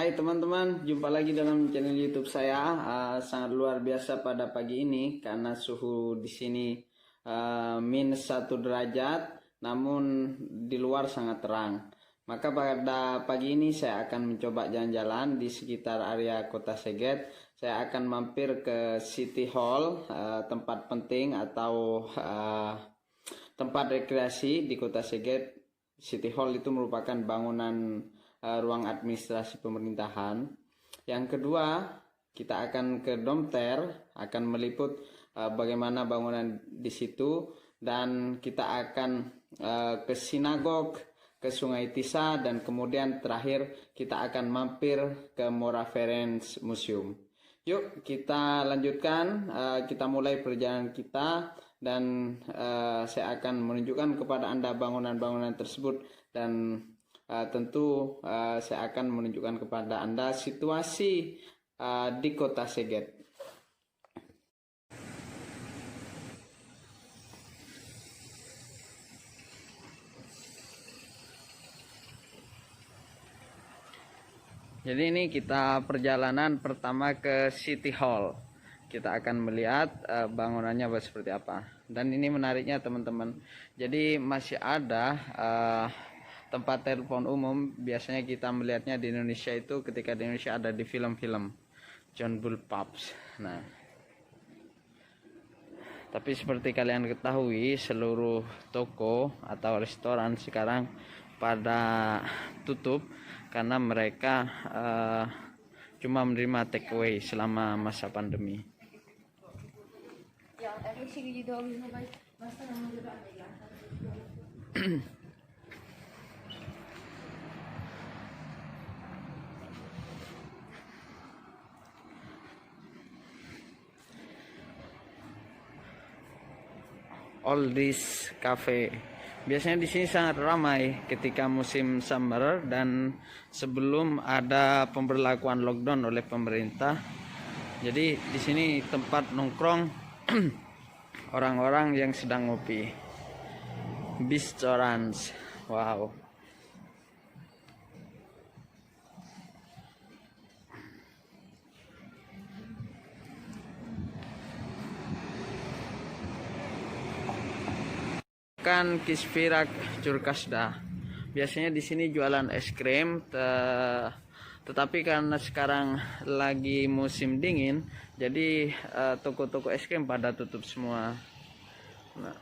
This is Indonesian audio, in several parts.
Hai teman-teman, jumpa lagi dalam channel YouTube saya. Sangat luar biasa pada pagi ini karena suhu di sini -1 derajat, namun di luar sangat terang. Maka pada pagi ini saya akan mencoba jalan-jalan di sekitar area Kota Seget. Saya akan mampir ke City Hall, tempat penting atau tempat rekreasi di Kota Seget. City Hall itu merupakan bangunan ruang administrasi pemerintahan. Yang kedua, kita akan ke Domter, akan meliput bagaimana bangunan di situ, dan kita akan ke sinagog, ke Sungai Tisa, dan kemudian terakhir kita akan mampir ke Moraference Museum. Yuk kita lanjutkan, kita mulai perjalanan kita, dan saya akan menunjukkan kepada Anda bangunan-bangunan tersebut, dan tentu saya akan menunjukkan kepada Anda situasi di Kota Seget. Jadi ini kita perjalanan pertama ke City Hall. Kita akan melihat bangunannya seperti apa. Dan ini menariknya teman-teman. Jadi masih ada tempat telepon umum. Biasanya kita melihatnya di Indonesia itu ketika di Indonesia ada di film-film John Bull Pubs. Nah, tapi seperti kalian ketahui, seluruh toko atau restoran sekarang pada tutup karena mereka cuma menerima take away selama masa pandemi. Oldies Cafe. Biasanya di sini sangat ramai ketika musim summer dan sebelum ada pemberlakuan lockdown oleh pemerintah. Jadi di sini tempat nongkrong orang-orang yang sedang ngopi. Bistro-rans. Wow. Kan Kisvirak Curkasda. Biasanya di sini jualan es krim, tetapi karena sekarang lagi musim dingin, jadi toko-toko es krim pada tutup semua. Nah.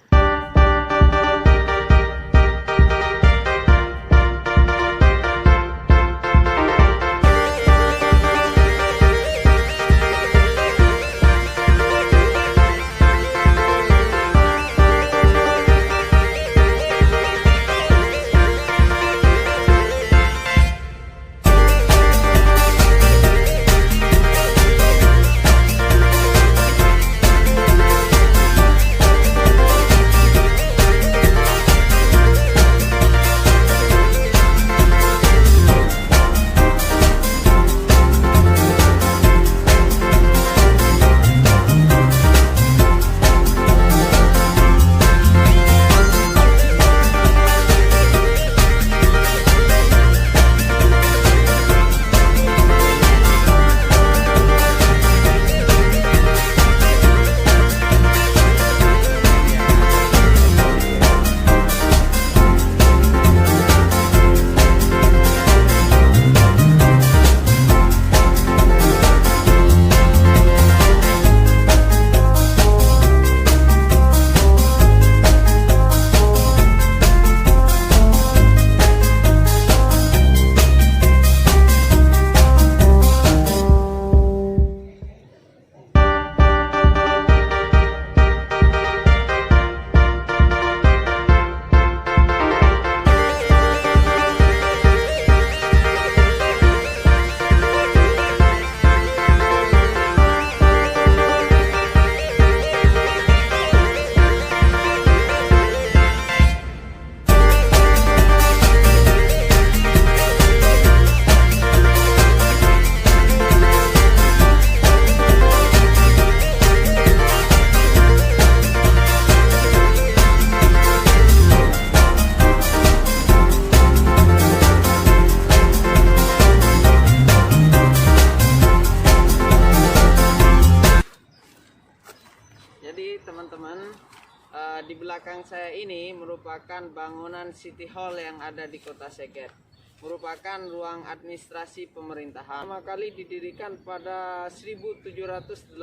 Di belakang saya ini merupakan bangunan City Hall yang ada di Kota Seget. Merupakan ruang administrasi pemerintahan. Pertama kali didirikan pada 1782.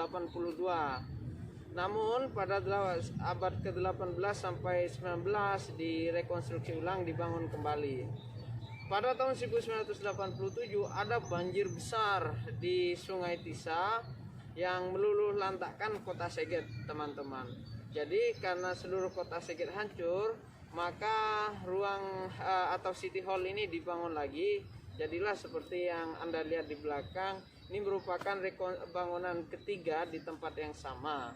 Namun pada abad ke-18 sampai 19 direkonstruksi ulang, dibangun kembali. Pada tahun 1987 ada banjir besar di Sungai Tisa yang meluluh lantakkan Kota Seget, teman-teman. Jadi karena seluruh Kota Seget hancur, maka ruang atau City Hall ini dibangun lagi. Jadilah seperti yang Anda lihat di belakang. Ini merupakan bangunan ketiga di tempat yang sama.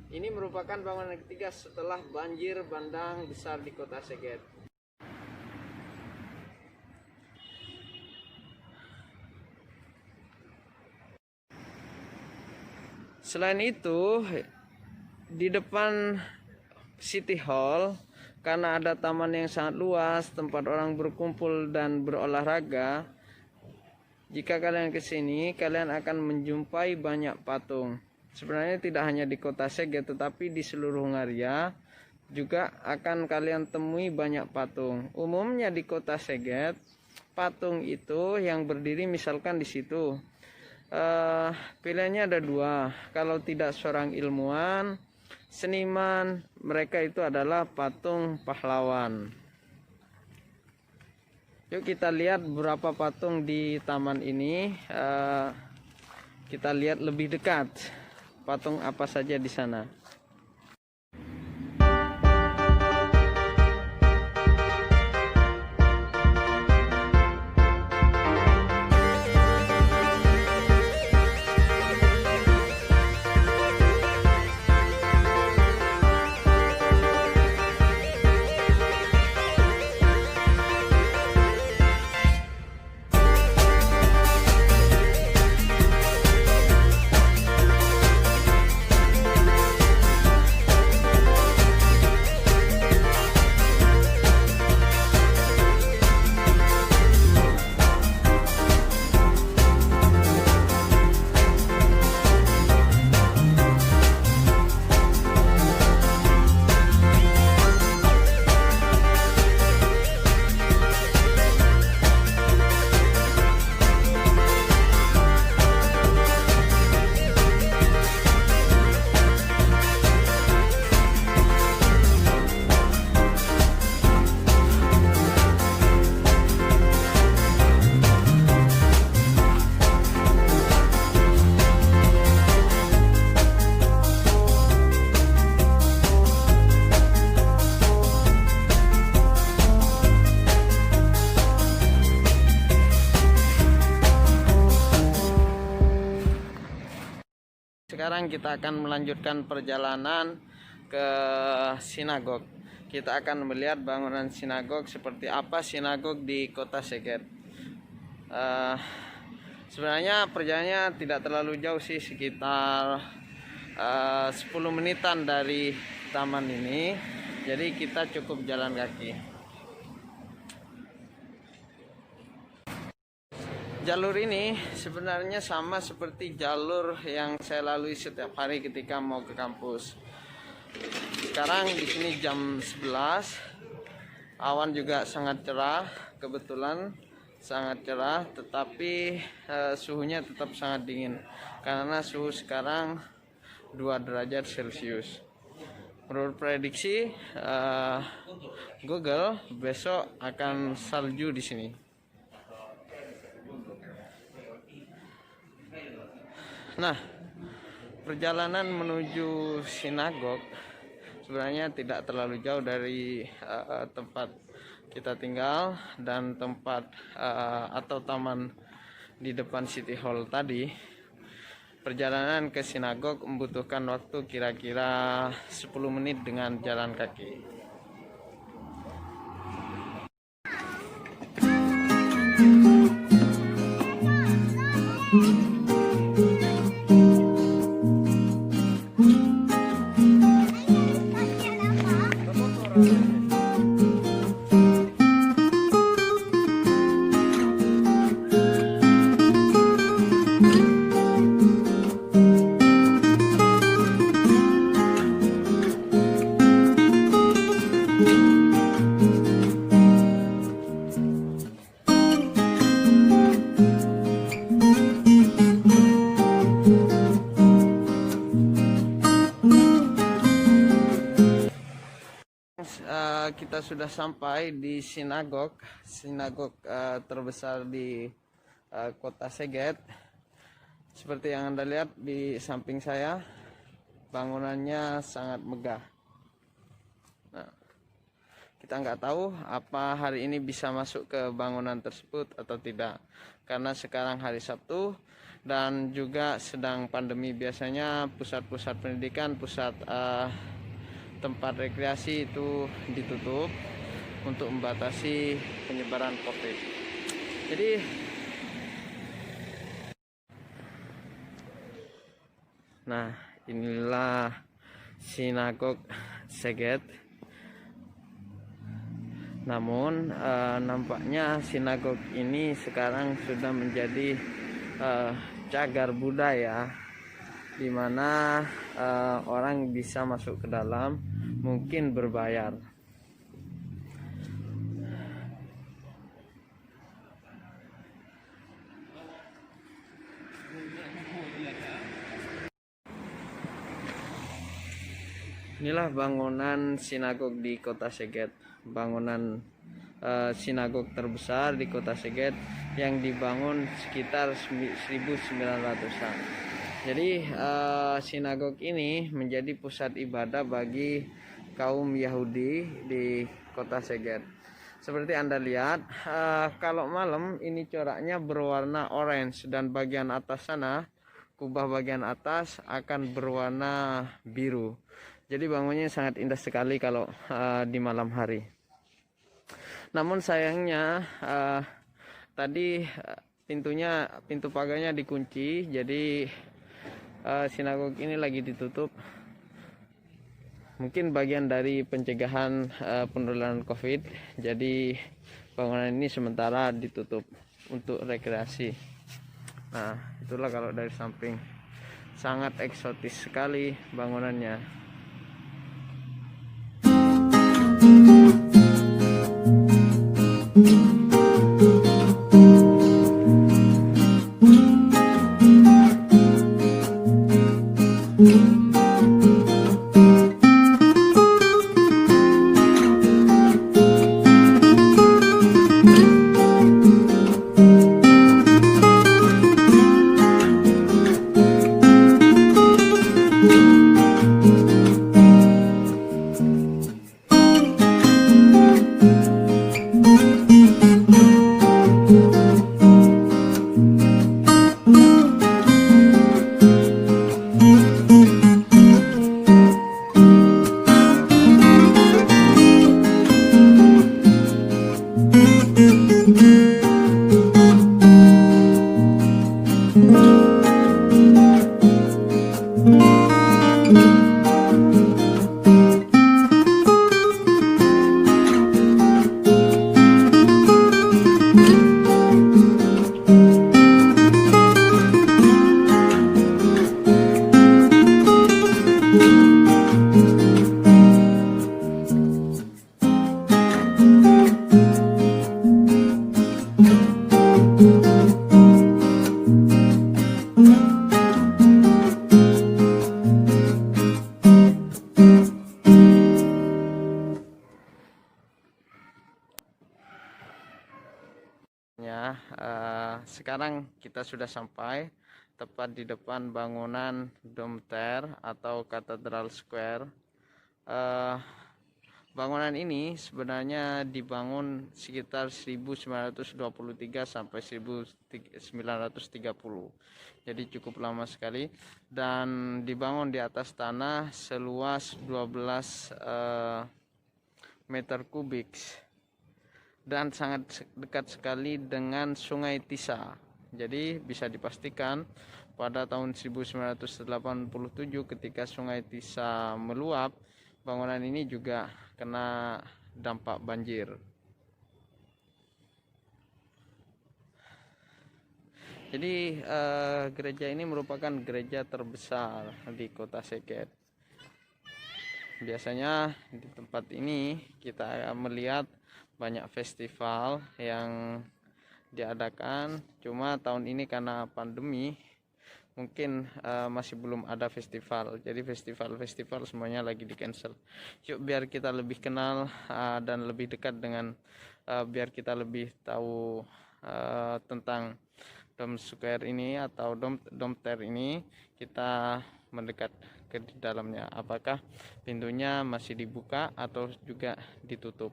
Ini merupakan bangunan ketiga setelah banjir bandang besar di Kota Seget. Selain itu, di depan City Hall, karena ada taman yang sangat luas, tempat orang berkumpul dan berolahraga, jika kalian ke sini, kalian akan menjumpai banyak patung. Sebenarnya tidak hanya di Kota Seget, tetapi di seluruh Hungaria juga akan kalian temui banyak patung. Umumnya di Kota Seget, patung itu yang berdiri misalkan di situ. Pilihannya ada dua. Kalau tidak seorang ilmuwan, seniman, mereka itu adalah patung pahlawan. Yuk kita lihat beberapa patung di taman ini. Kita lihat lebih dekat patung apa saja di sana. Sekarang kita akan melanjutkan perjalanan ke sinagog. Kita akan melihat bangunan sinagog seperti apa sinagog di Kota Seget. Sebenarnya perjalanannya tidak terlalu jauh sih, sekitar 10 menitan dari taman ini. Jadi kita cukup jalan kaki. Jalur ini sebenarnya sama seperti jalur yang saya lalui setiap hari ketika mau ke kampus. Sekarang di sini jam 11. Awan juga sangat cerah, kebetulan sangat cerah, tetapi suhunya tetap sangat dingin karena suhu sekarang 2 derajat Celcius. Menurut prediksi Google, besok akan salju di sini. Nah, perjalanan menuju sinagog sebenarnya tidak terlalu jauh dari tempat kita tinggal dan tempat atau taman di depan City Hall tadi. Perjalanan ke sinagog membutuhkan waktu kira-kira 10 menit dengan jalan kaki. kita sudah sampai di sinagog terbesar di kota Seget. Seperti yang Anda lihat di samping saya, bangunannya sangat megah. Nah, kita nggak tahu apa hari ini bisa masuk ke bangunan tersebut atau tidak, karena sekarang hari Sabtu dan juga sedang pandemi. Biasanya pusat-pusat pendidikan, pusat tempat rekreasi itu ditutup untuk membatasi penyebaran COVID. Jadi nah, inilah sinagog Seget. Namun nampaknya sinagog ini sekarang sudah menjadi cagar budaya, di mana orang bisa masuk ke dalam, mungkin berbayar. Inilah bangunan sinagog di kota Seget, bangunan sinagog terbesar di kota Seget yang dibangun sekitar 1900-an. Jadi sinagog ini menjadi pusat ibadah bagi kaum Yahudi di kota Seget. Seperti Anda lihat, kalau malam ini coraknya berwarna orange, dan bagian atas sana, kubah bagian atas akan berwarna biru. Jadi bangunnya sangat indah sekali kalau di malam hari. Namun sayangnya tadi pintu pagarnya dikunci, jadi sinagog ini lagi ditutup. Mungkin bagian dari pencegahan penularan COVID. Jadi bangunan ini sementara ditutup untuk rekreasi. Nah, itulah kalau dari samping, sangat eksotis sekali bangunannya. Sekarang kita sudah sampai tepat di depan bangunan Dom Ter atau Cathedral Square. Bangunan ini sebenarnya dibangun sekitar 1923 sampai 1930. Jadi cukup lama sekali, dan dibangun di atas tanah seluas 12 meter kubik, dan sangat dekat sekali dengan Sungai Tisa. Jadi bisa dipastikan pada tahun 1987 ketika Sungai Tisa meluap, bangunan ini juga kena dampak banjir. Jadi gereja ini merupakan gereja terbesar di kota Seget. Biasanya di tempat ini kita melihat banyak festival yang diadakan, cuma tahun ini karena pandemi mungkin masih belum ada festival. Jadi festival semuanya lagi di cancel. Yuk biar kita lebih kenal dan lebih dekat dengan biar kita lebih tahu tentang Dom Square ini atau Domter ini. Kita mendekat ke dalamnya. Apakah pintunya masih dibuka atau juga ditutup?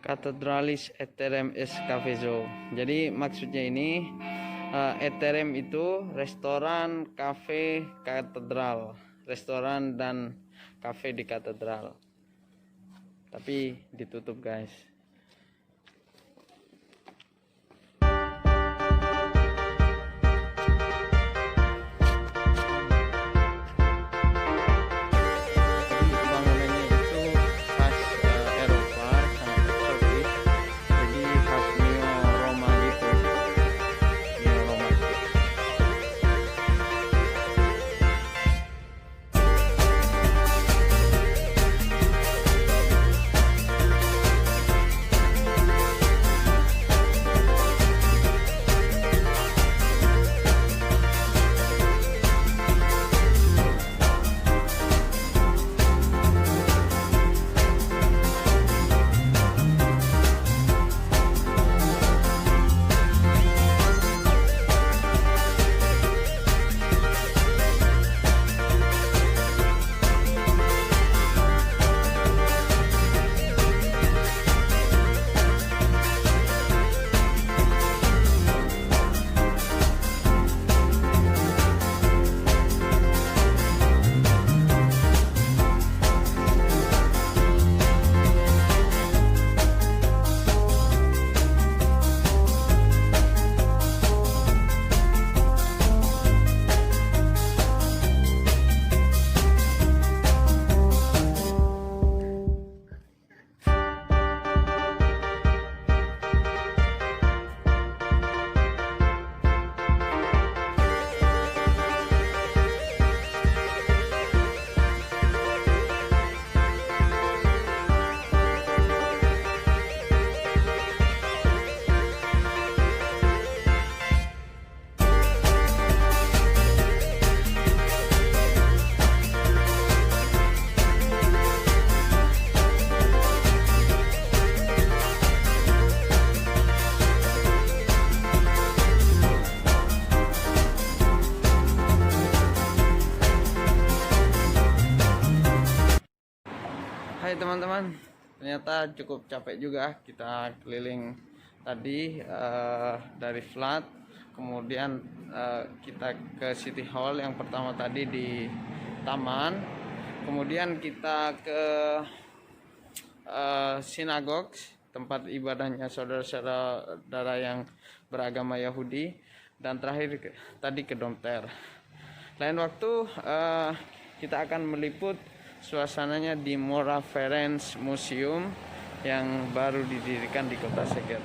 Cathedralis Eterem Escafezo. Jadi maksudnya ini Eterem itu restoran, kafe, katedral, restoran dan kafe di katedral. Tapi ditutup, guys. Hai teman-teman, ternyata cukup capek juga kita keliling tadi dari Flat, kemudian kita ke City Hall yang pertama tadi di taman, kemudian kita ke sinagog, tempat ibadahnya saudara-saudara yang beragama Yahudi, dan terakhir tadi ke Domter. Lain waktu kita akan meliput suasananya di Mora Ferenc Museum yang baru didirikan di Kota Szeged.